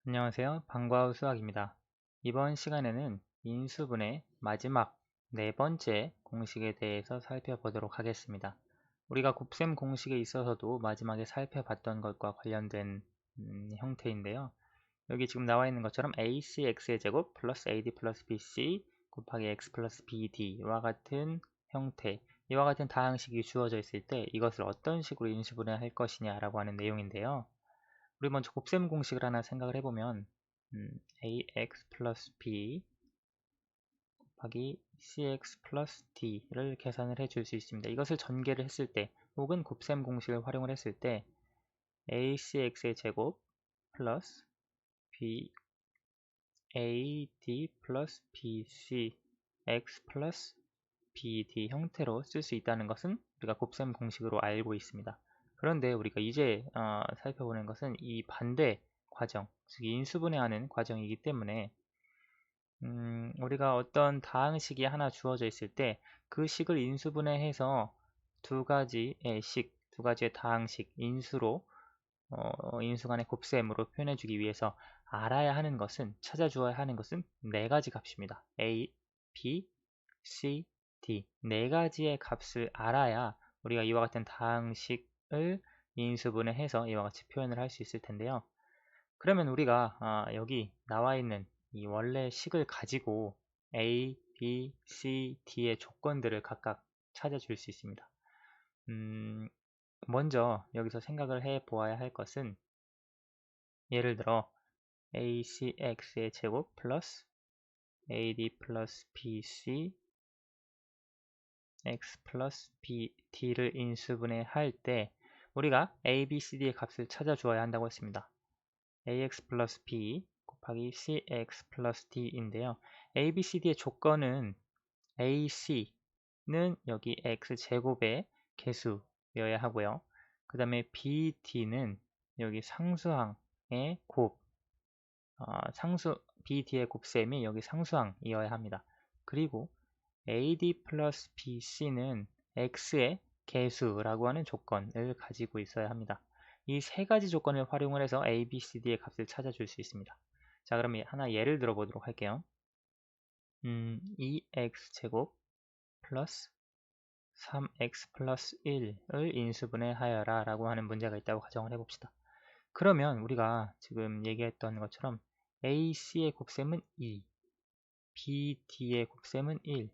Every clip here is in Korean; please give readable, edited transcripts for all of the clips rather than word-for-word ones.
안녕하세요. 방과후 수학입니다. 이번 시간에는 인수분해 마지막 네 번째 공식에 대해서 살펴보도록 하겠습니다. 우리가 곱셈 공식에 있어서도 마지막에 살펴봤던 것과 관련된 형태인데요. 여기 지금 나와 있는 것처럼 ACX의 제곱 플러스 AD 플러스 BC 곱하기 X 플러스 BD와 같은 형태, 이와 같은 다항식이 주어져 있을 때 이것을 어떤 식으로 인수분해할 것이냐라고 하는 내용인데요. 우리 먼저 곱셈 공식을 하나 생각을 해보면 ax 플러스 b 곱하기 cx 플러스 d를 계산을 해줄 수 있습니다. 이것을 전개를 했을 때 혹은 곱셈 공식을 활용을 했을 때 acx의 제곱 플러스 BAD 플러스 BC X 플러스 BD 형태로 쓸 수 있다는 것은 우리가 곱셈 공식으로 알고 있습니다. 그런데 우리가 이제 살펴보는 것은 이 반대 과정, 즉 인수분해하는 과정이기 때문에 우리가 어떤 다항식이 하나 주어져 있을 때 그 식을 인수분해해서 두 가지의 두 가지의 다항식, 인수로 인수 간의 곱셈으로 표현해주기 위해서 알아야 하는 것은, 찾아주어야 하는 것은 네 가지 값입니다. A, B, C, D 네 가지의 값을 알아야 우리가 이와 같은 다항식을 인수분해해서 이와 같이 표현을 할 수 있을 텐데요. 그러면 우리가 여기 나와 있는 이 원래 식을 가지고 A, B, C, D의 조건들을 각각 찾아줄 수 있습니다. 먼저 여기서 생각을 해 보아야 할 것은 예를 들어 ACX의 제곱 플러스 AD 플러스 BC X 플러스 BD를 인수분해할 때 우리가 A, B, C, D의 값을 찾아주어야 한다고 했습니다. AX 플러스 B 곱하기 CX 플러스 D인데요. A, B, C, D의 조건은 AC는 여기 X제곱의 개수여야 하고요. 그 다음에 BD는 여기 상수항의 BD의 곱셈이 여기 상수항이어야 합니다. 그리고 AD 플러스 BC는 X의 개수라고 하는 조건을 가지고 있어야 합니다. 이 세 가지 조건을 활용을 해서 A, B, C, D의 값을 찾아줄 수 있습니다. 자, 그럼 하나 예를 들어 보도록 할게요. 2X제곱 플러스 3X 플러스 1을 인수분해하여라 라고 하는 문제가 있다고 가정을 해봅시다. 그러면 우리가 지금 얘기했던 것처럼 AC의 곱셈은 2, BD의 곱셈은 1,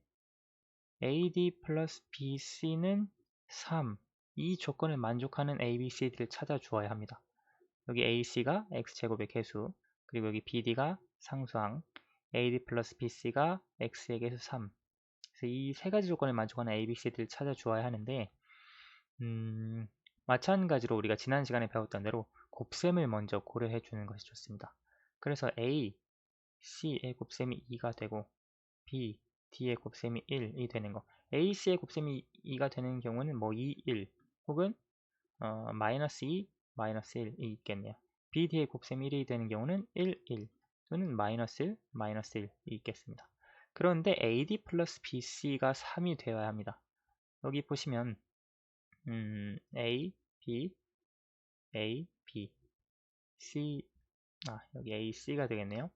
AD 플러스 BC는 3. 이 조건을 만족하는 ABCD를 찾아주어야 합니다. 여기 AC가 X제곱의 개수, 그리고 여기 BD가 상수항, AD 플러스 BC가 X의 개수 3. 그래서 이 세 가지 조건을 만족하는 ABCD를 찾아주어야 하는데 마찬가지로 우리가 지난 시간에 배웠던 대로 곱셈을 먼저 고려해 주는 것이 좋습니다. 그래서 A, C의 곱셈이 2가 되고 B, D의 곱셈이 1이 되는 거. AC의 곱셈이 2가 되는 경우는 뭐 2, 1 혹은 마이너스 2, 마이너스 1이 있겠네요. BD의 곱셈이 1이 되는 경우는 1, 1 또는 마이너스 1, 마이너스 1이 있겠습니다. 그런데 AD 플러스 BC가 3이 되어야 합니다. 여기 보시면 A, B, A, B, C, 여기 AC가 되겠네요.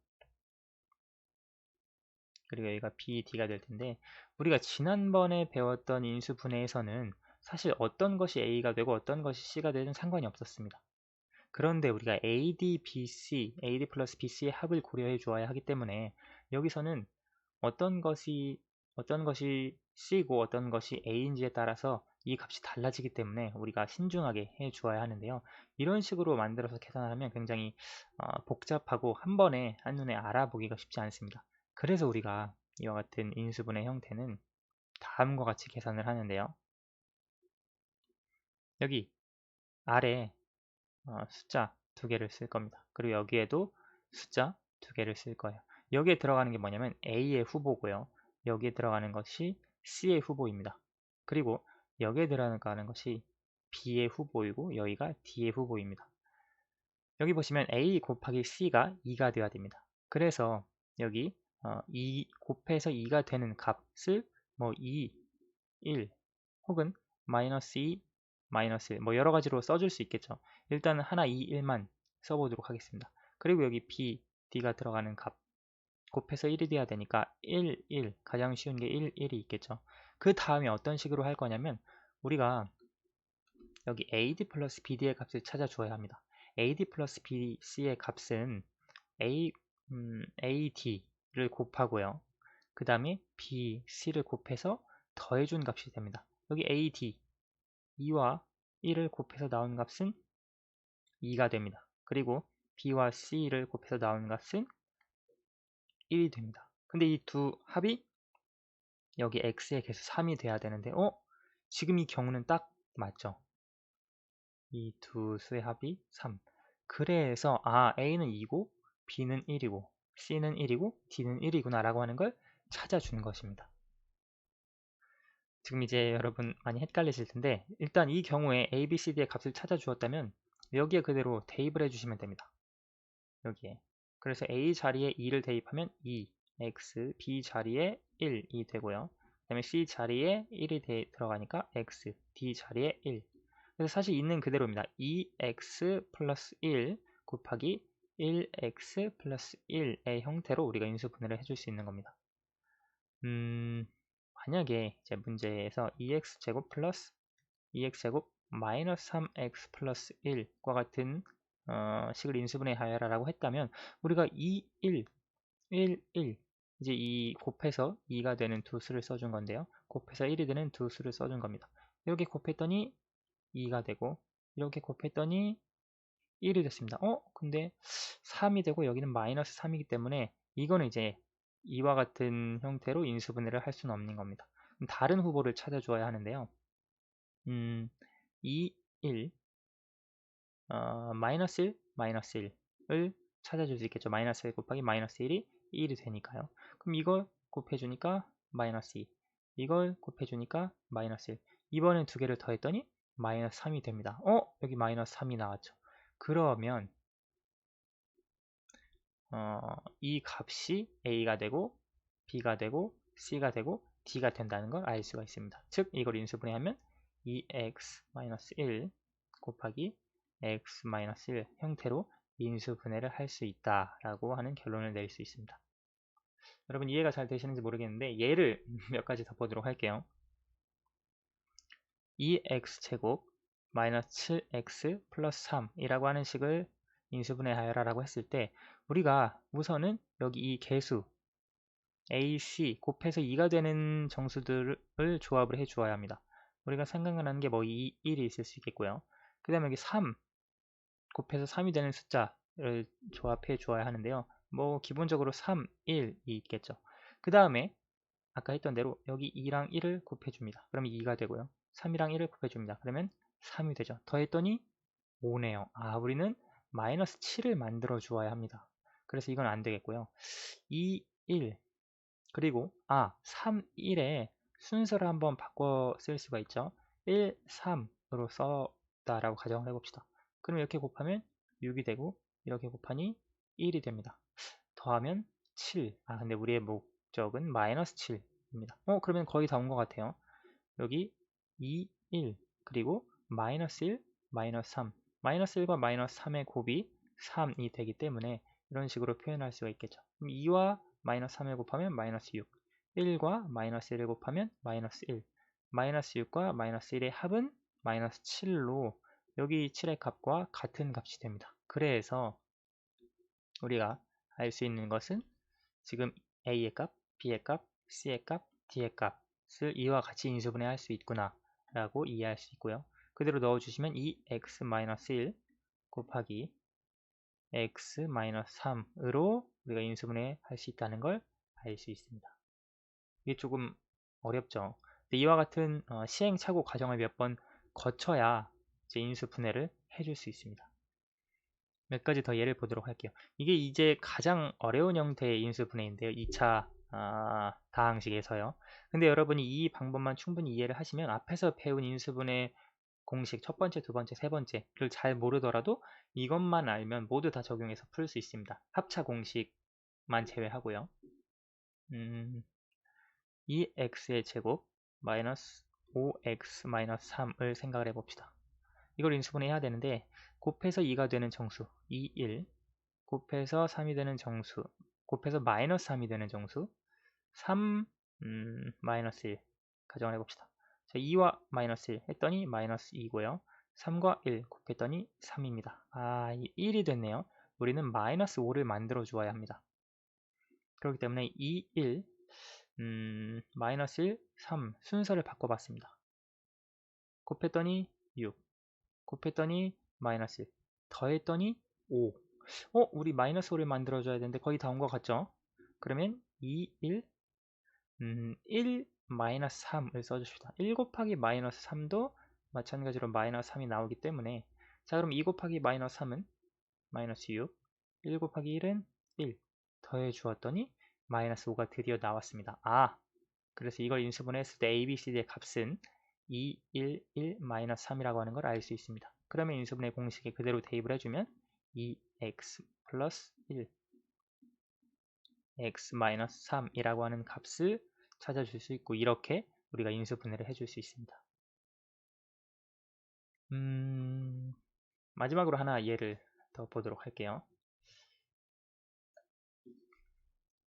그리고 여기가 BD가 될 텐데 우리가 지난번에 배웠던 인수분해에서는 사실 어떤 것이 A가 되고 어떤 것이 C가 되든 상관이 없었습니다. 그런데 우리가 AD, BC, AD 플러스 BC의 합을 고려해 주어야 하기 때문에 여기서는 어떤 것이 C고 어떤 것이 A인지에 따라서 이 값이 달라지기 때문에 우리가 신중하게 해 주어야 하는데요. 이런 식으로 만들어서 계산을 하면 굉장히 복잡하고 한 번에 한눈에 알아보기가 쉽지 않습니다. 그래서 우리가 이와 같은 인수분해 형태는 다음과 같이 계산을 하는데요. 여기 아래 숫자 두 개를 쓸 겁니다. 그리고 여기에도 숫자 두 개를 쓸 거예요. 여기에 들어가는 게 뭐냐면 A의 후보고요. 여기에 들어가는 것이 C의 후보입니다. 그리고 여기에 들어가는 것이 B의 후보이고 여기가 D의 후보입니다. 여기 보시면 A 곱하기 C가 2가 되어야 됩니다. 그래서 여기 2 곱해서 2가 되는 값을 뭐 2, 1 혹은 마이너스 2, 마이너스 1 뭐 여러 가지로 써줄 수 있겠죠. 일단 하나 2, 1만 써보도록 하겠습니다. 그리고 여기 b, d가 들어가는 값 곱해서 1이 돼야 되니까 1, 1, 가장 쉬운 게 1, 1이 있겠죠. 그 다음에 어떤 식으로 할 거냐면 우리가 여기 AD 플러스 BD의 값을 찾아주어야 합니다. AD 플러스 BC의 값은 AD를 곱하고요. 그 다음에 BC를 곱해서 더해준 값이 됩니다. 여기 AD, 2와 1을 곱해서 나온 값은 2가 됩니다. 그리고 B와 C를 곱해서 나온 값은 1이 됩니다. 근데 이 두 합이 여기 X의 개수 3이 돼야 되는데 지금 이 경우는 딱 맞죠? 이 두 수의 합이 3. 그래서 A는 2고 B는 1이고 C는 1이고 D는 1이구나 라고 하는 걸 찾아주는 것입니다. 지금 이제 여러분 많이 헷갈리실 텐데 일단 이 경우에 A, B, C, D의 값을 찾아주었다면 여기에 그대로 대입을 해주시면 됩니다. 여기에. 그래서 A 자리에 2를 대입하면 2, X, B 자리에 1, 이 되고요. 그 다음에 C 자리에 1이 들어가니까 X, D 자리에 1. 그래서 사실 있는 그대로입니다. 2X 플러스 1 곱하기 1X 플러스 1의 형태로 우리가 인수분해를 해줄 수 있는 겁니다. 만약에 이제 문제에서 2x제곱 플러스 2x제곱 마이너스 3x 플러스 1과 같은 식을 인수분해하여라 라고 했다면 우리가 2, 1, 1, 1 이제 이 곱해서 2가 되는 두 수를 써준 건데요. 곱해서 1이 되는 두 수를 써준 겁니다. 이렇게 곱했더니 2가 되고 이렇게 곱했더니 1이 됐습니다. 근데 3이 되고 여기는 마이너스 3이기 때문에 이거는 이제 이와 같은 형태로 인수분해를 할 수는 없는 겁니다. 다른 후보를 찾아줘야 하는데요. 2, 1, 마이너스 1, 마이너스 1을 찾아줄 수 있겠죠. 마이너스 1 곱하기 마이너스 1이 1이 되니까요. 그럼 이걸 곱해주니까 마이너스 2, 이걸 곱해주니까 마이너스 1. 이번엔 두 개를 더했더니 마이너스 3이 됩니다. 여기 마이너스 3이 나왔죠. 그러면 이 값이 A가 되고 B가 되고 C가 되고 D가 된다는 걸 알 수가 있습니다. 즉 이걸 인수분해하면 2x-1 곱하기 x-1 형태로 인수분해를 할 수 있다라고 하는 결론을 낼 수 있습니다. 여러분 이해가 잘 되시는지 모르겠는데 예를 몇 가지 더 보도록 할게요. 2x제곱 마이너스 7x 플러스 3이라고 하는 식을 인수분해하여라 라고 했을 때 우리가 우선은 여기 이 개수 A, C 곱해서 2가 되는 정수들을 조합을 해 주어야 합니다. 우리가 생각나는 게 뭐 2, 1이 있을 수 있겠고요. 그 다음에 여기 3 곱해서 3이 되는 숫자를 조합해 주어야 하는데요. 뭐 기본적으로 3, 1이 있겠죠. 그 다음에 아까 했던 대로 여기 2랑 1을 곱해줍니다. 그러면 2가 되고요. 3이랑 1을 곱해줍니다. 그러면 3이 되죠. 더했더니 5네요. 우리는 마이너스 7을 만들어 주어야 합니다. 그래서 이건 안 되겠고요. 2, 1 그리고 3, 1에 순서를 한번 바꿔 쓸 수가 있죠. 1, 3으로 썼다라고 가정을 해봅시다. 그럼 이렇게 곱하면 6이 되고 이렇게 곱하니 1이 됩니다. 더하면 7. 근데 우리의 목적은 마이너스 7입니다. 그러면 거의 다 온 것 같아요. 여기 2, 1 그리고 마이너스 1, 마이너스 3 마이너스 1과 마이너스 3의 곱이 3이 되기 때문에 이런 식으로 표현할 수가 있겠죠. 그럼 2와 마이너스 3을 곱하면 마이너스 6 1과 마이너스 1을 곱하면 마이너스 1 마이너스 6과 마이너스 1의 합은 마이너스 7로 여기 7의 값과 같은 값이 됩니다. 그래서 우리가 알 수 있는 것은 지금 A의 값, B의 값, C의 값, D의 값을 이와 같이 인수분해 할 수 있구나 라고 이해할 수 있고요. 그대로 넣어주시면 2x-1 곱하기 x-3으로 우리가 인수분해 할 수 있다는 걸 알 수 있습니다. 이게 조금 어렵죠. 근데 이와 같은 시행착오 과정을 몇 번 거쳐야 이제 인수분해를 해줄 수 있습니다. 몇 가지 더 예를 보도록 할게요. 이게 이제 가장 어려운 형태의 인수분해인데요. 2차 다항식에서요. 근데 여러분이 이 방법만 충분히 이해를 하시면 앞에서 배운 인수분해 공식 첫 번째, 두 번째, 세 번째를 잘 모르더라도 이것만 알면 모두 다 적용해서 풀 수 있습니다. 합차 공식만 제외하고요. 2x의 제곱 마이너스 5x 마이너스 3을 생각을 해봅시다. 이걸 인수분해 해야 되는데 곱해서 2가 되는 정수 2, 1 곱해서 3이 되는 정수, 곱해서 마이너스 3이 되는 정수, 3, 마이너스 1 가정을 해봅시다. 자, 2와 마이너스 1 했더니 마이너스 2고요. 3과 1 곱했더니 3입니다. 아, 1이 됐네요. 우리는 마이너스 5를 만들어 주어야 합니다. 그렇기 때문에 2, 1, 마이너스 1, 3 순서를 바꿔봤습니다. 곱했더니 6, 곱했더니 마이너스 1, 더했더니 5. 우리 마이너스 5를 만들어줘야 되는데 거의 다 온 것 같죠? 그러면 2, 1, 1 마이너스 3을 써줍시다. 1 곱하기 마이너스 3도 마찬가지로 마이너스 3이 나오기 때문에 자, 그럼 2 곱하기 마이너스 3은 마이너스 6, 1 곱하기 1은 1 더해 주었더니 마이너스 5가 드디어 나왔습니다. 아, 그래서 이걸 인수분해했을 때 a, b, c, d의 값은 2, 1, 1, 마이너스 3이라고 하는 걸 알 수 있습니다. 그러면 인수분해 공식에 그대로 대입을 해주면 2x 플러스 1 x 마이너스 3이라고 하는 값을 찾아줄 수 있고 이렇게 우리가 인수분해를 해줄 수 있습니다. 마지막으로 하나 예를 더 보도록 할게요.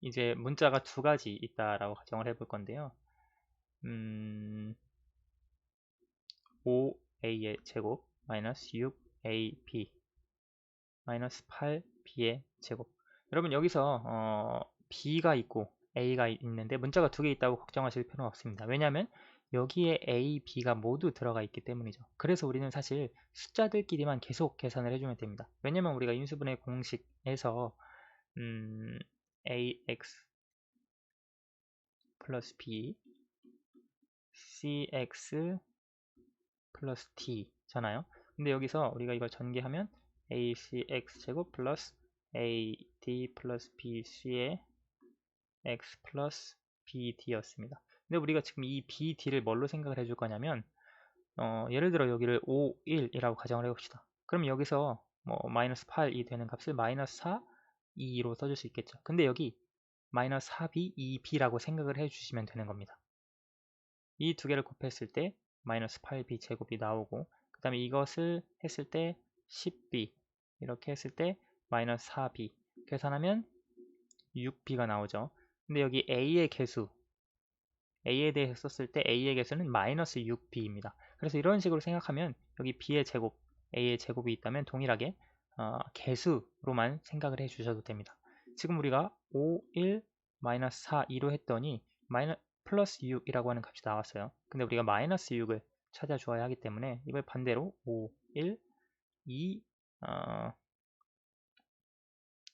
이제 문자가 두 가지 있다라고 가정을 해볼 건데요. 5a의 제곱 마이너스 6ab 마이너스 8b의 제곱. 여러분 여기서 b가 있고 a가 있는데 문자가 두 개 있다고 걱정하실 필요는 없습니다. 왜냐하면 여기에 a, b가 모두 들어가 있기 때문이죠. 그래서 우리는 사실 숫자들끼리만 계속 계산을 해주면 됩니다. 왜냐하면 우리가 인수분해 공식에서 ax 플러스 b cx 플러스 t 잖아요. 근데 여기서 우리가 이걸 전개하면 acx제곱 플러스 ad 플러스 bc의 x 플러스 bd였습니다. 근데 우리가 지금 이 bd를 뭘로 생각을 해줄 거냐면 예를 들어 여기를 5, 1이라고 가정을 해봅시다. 그럼 여기서 뭐 마이너스 8이 되는 값을 마이너스 4, 2로 써줄 수 있겠죠. 근데 여기 마이너스 4b, 2b라고 생각을 해주시면 되는 겁니다. 이 두 개를 곱했을 때 마이너스 8b 제곱이 나오고 그 다음에 이것을 했을 때 10b 이렇게 했을 때 마이너스 4b 계산하면 6b가 나오죠. 근데 여기 a의 개수 a에 대해서 썼을 때 a의 개수는 마이너스 6b입니다. 그래서 이런 식으로 생각하면 여기 b의 제곱 a의 제곱이 있다면 동일하게 개수로만 생각을 해 주셔도 됩니다. 지금 우리가 5, 1, 마이너스 4, 2로 했더니 플러스 6이라고 하는 값이 나왔어요. 근데 우리가 마이너스 6을 찾아주어야 하기 때문에 이걸 반대로 5, 1, 2,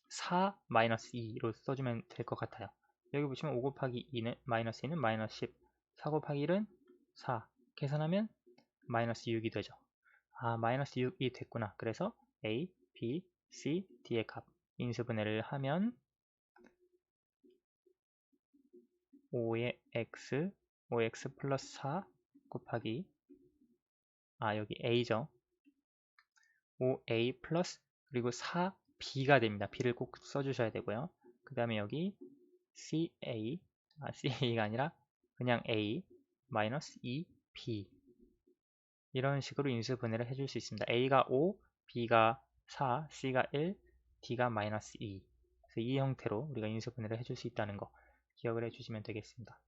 4, 마이너스 2로 써주면 될 것 같아요. 여기 보시면 5 곱하기 2는 마이너스 2는 마이너스 10, 4 곱하기 1은 4 계산하면 마이너스 6이 되죠. 아, 마이너스 6이 됐구나. 그래서 A, B, C, D의 값 인수분해를 하면 5의 X, 5X 플러스 4 곱하기 여기 A죠. 5A 플러스 그리고 4B가 됩니다. B를 꼭 써주셔야 되고요. 그 다음에 여기 CA가 아니라 그냥 A 마이너스 2B 이런 식으로 인수분해를 해줄 수 있습니다. A가 5, B가 4, C가 1, D가 마이너스 2 그래서 이 형태로 우리가 인수분해를 해줄 수 있다는 거 기억을 해주시면 되겠습니다.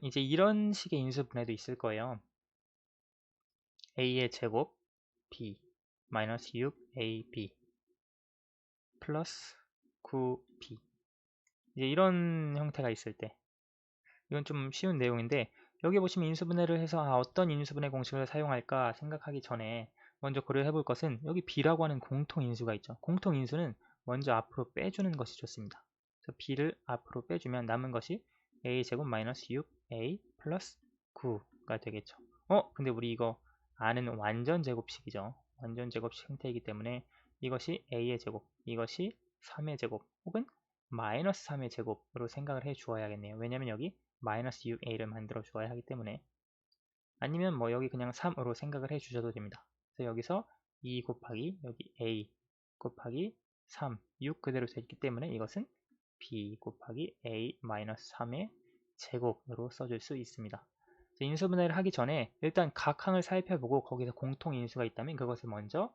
이제 이런 식의 인수분해도 있을 거예요. A의 제곱 B 마이너스 6AB 플러스 9B 이제 이런 형태가 있을 때 이건 좀 쉬운 내용인데 여기 보시면 인수분해를 해서 어떤 인수분해 공식을 사용할까 생각하기 전에 먼저 고려해 볼 것은 여기 B라고 하는 공통인수가 있죠. 공통인수는 먼저 앞으로 빼주는 것이 좋습니다. 그래서 B를 앞으로 빼주면 남은 것이 A제곱 마이너스 6A 플러스 9가 되겠죠. 근데 우리 이거 아는 완전 제곱식이죠. 완전 제곱식 형태이기 때문에 이것이 A의 제곱, 이것이 3의 제곱 혹은 마이너스 3의 제곱으로 생각을 해 주어야겠네요. 왜냐면 여기 마이너스 6a를 만들어 주어야 하기 때문에 아니면 뭐 여기 그냥 3으로 생각을 해 주셔도 됩니다. 그래서 여기서 2 곱하기 여기 a 곱하기 3, 6 그대로 되기 때문에 이것은 b 곱하기 a 마이너스 3의 제곱으로 써줄 수 있습니다. 인수분해를 하기 전에 일단 각 항을 살펴보고 거기서 공통인수가 있다면 그것을 먼저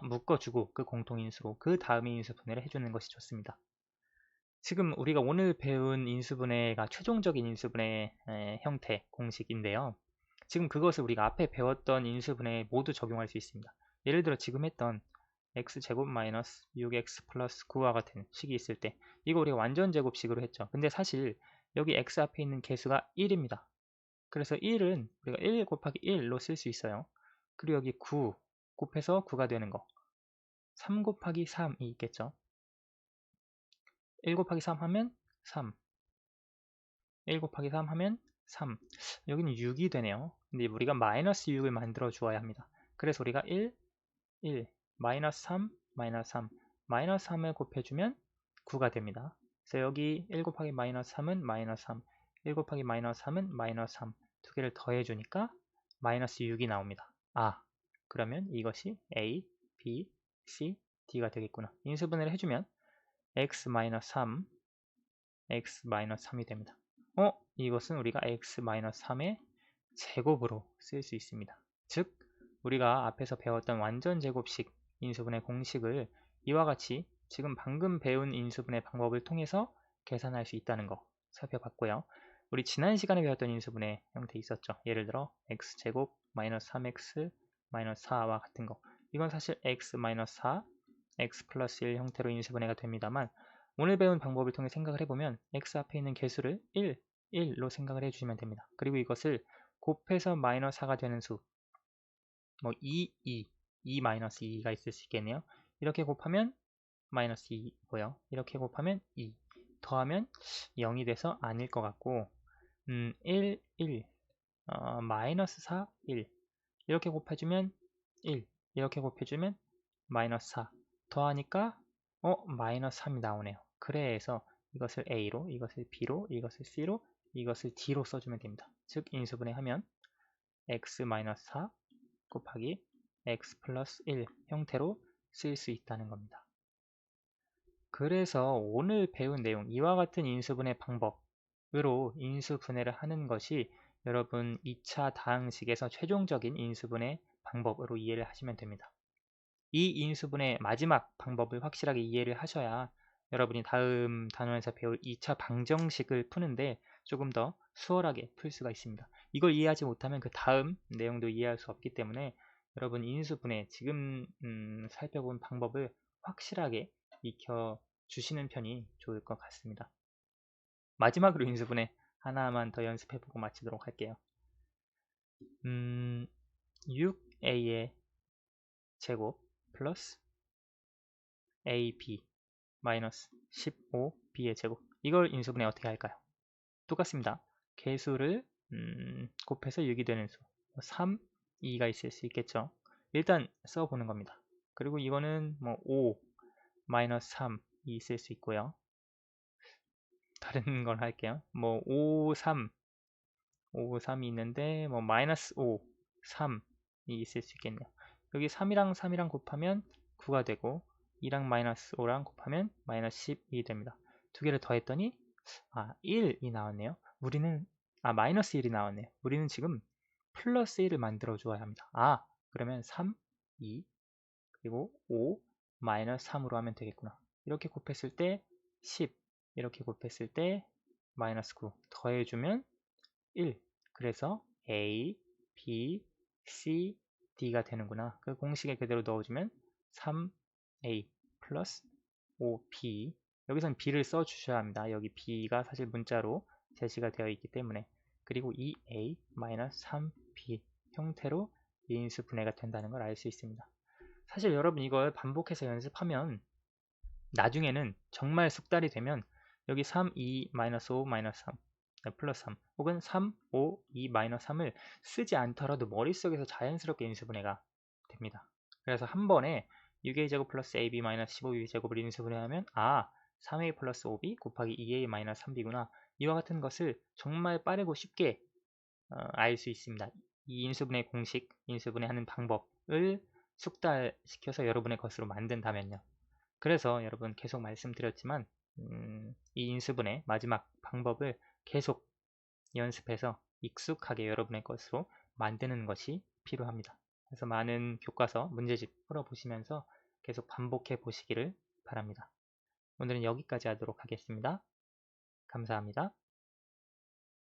묶어주고 그 공통인수로 그 다음에 인수분해를 해주는 것이 좋습니다. 지금 우리가 오늘 배운 인수분해가 최종적인 인수분해 형태 공식인데요. 지금 그것을 우리가 앞에 배웠던 인수분해에 모두 적용할 수 있습니다. 예를 들어 지금 했던 x제곱 마이너스 6x 플러스 9와 같은 식이 있을 때 이거 우리가 완전 제곱식으로 했죠. 근데 사실 여기 x 앞에 있는 개수가 1입니다. 그래서 1은 우리가 1 곱하기 1로 쓸 수 있어요. 그리고 여기 9 곱해서 9가 되는 거 3 곱하기 3이 있겠죠. 1 곱하기 3 하면 3 1 곱하기 3 하면 3 여기는 6이 되네요. 근데 우리가 마이너스 6을 만들어 주어야 합니다. 그래서 우리가 1 마이너스 3, 마이너스 3, 마이너스 3을 곱해주면 9가 됩니다. 그래서 여기 1 곱하기 마이너스 3은 마이너스 3, 1 곱하기 마이너스 3은 마이너스 3, 두 개를 더해주니까 마이너스 6이 나옵니다. 그러면 이것이 A, B, C, D가 되겠구나. 인수분해를 해주면 x 마이너스 3, x 마이너스 3이 됩니다. 이것은 우리가 x 마이너스 3의 제곱으로 쓸 수 있습니다. 즉, 우리가 앞에서 배웠던 완전 제곱식 인수분해 공식을 이와 같이 지금 방금 배운 인수분해 방법을 통해서 계산할 수 있다는 거 살펴봤고요. 우리 지난 시간에 배웠던 인수분해 형태 있었죠. 예를 들어 x제곱 마이너스 3x 마이너스 4와 같은 거. 이건 사실 x 마이너스 4, x 플러스 1 형태로 인수분해가 됩니다만 오늘 배운 방법을 통해 생각을 해보면 x 앞에 있는 개수를 1로 생각을 해주시면 됩니다. 그리고 이것을 곱해서 마이너스 4가 되는 수, 2 마이너스 2가 있을 수 있겠네요. 이렇게 곱하면 마이너스 2고요. 이렇게 곱하면 2. 더하면 0이 돼서 아닐 것 같고 1, 마이너스 4, 1. 이렇게 곱해주면 1. 이렇게 곱해주면 마이너스 4. 더하니까 마이너스 3이 나오네요. 그래서 이것을 A로, 이것을 B로, 이것을 C로, 이것을 D로 써주면 됩니다. 즉 인수분해하면 x 마이너스 4 곱하기 x 플러스 1 형태로 쓸 수 있다는 겁니다. 그래서 오늘 배운 내용 이와 같은 인수분해 방법으로 인수분해를 하는 것이 여러분 2차 다항식에서 최종적인 인수분해 방법으로 이해를 하시면 됩니다. 이 인수분해 마지막 방법을 확실하게 이해를 하셔야 여러분이 다음 단원에서 배울 2차 방정식을 푸는데 조금 더 수월하게 풀 수가 있습니다. 이걸 이해하지 못하면 그 다음 내용도 이해할 수 없기 때문에 여러분 인수분해 지금 살펴본 방법을 확실하게 익혀 주시는 편이 좋을 것 같습니다. 마지막으로 인수분해 하나만 더 연습해보고 마치도록 할게요. 6a의 제곱 플러스 ab 마이너스 15b의 제곱 이걸 인수분해 어떻게 할까요? 똑같습니다. 개수를 곱해서 6이 되는 수 3, 2가 있을 수 있겠죠. 일단 써보는 겁니다. 그리고 이거는 5, 마이너스 3이 있을 수 있고요. 다른 걸 할게요. 5, 3, 3이 있는데 마이너스 5, 3이 있을 수 있겠네요. 여기 3이랑 3이랑 곱하면 9가 되고 2랑 마이너스 5랑 곱하면 마이너스 10이 됩니다. 두 개를 더했더니 1이 나왔네요. 우리는 마이너스 1이 나왔네요. 우리는 지금 플러스 1을 만들어 주어야 합니다. 그러면 3, 2 그리고 5 마이너스 3으로 하면 되겠구나. 이렇게 곱했을 때 10 이렇게 곱했을 때 마이너스 9 더해주면 1 그래서 A, B, C, D가 되는구나. 그 공식에 그대로 넣어주면 3A 플러스 5B 여기선 B를 써주셔야 합니다. 여기 B가 사실 문자로 제시가 되어 있기 때문에 그리고 2A 마이너스 3B 형태로 인수 분해가 된다는 걸 알 수 있습니다. 사실 여러분 이걸 반복해서 연습하면 나중에는 정말 숙달이 되면 여기 3, 2, 마이너스 5, 마이너스 3 플러스 3 혹은 3, 5, 2, 마이너스 3을 쓰지 않더라도 머릿속에서 자연스럽게 인수분해가 됩니다. 그래서 한 번에 6a 제곱 플러스 ab 마이너스 15b 제곱을 인수분해하면 3a 플러스 5b 곱하기 2a 마이너스 3b구나. 이와 같은 것을 정말 빠르고 쉽게 알 수 있습니다. 이 인수분해 공식, 인수분해하는 방법을 숙달시켜서 여러분의 것으로 만든다면요. 그래서 여러분 계속 말씀드렸지만 이 인수분해 마지막 방법을 계속 연습해서 익숙하게 여러분의 것으로 만드는 것이 필요합니다. 그래서 많은 교과서 문제집 풀어보시면서 계속 반복해 보시기를 바랍니다. 오늘은 여기까지 하도록 하겠습니다. 감사합니다.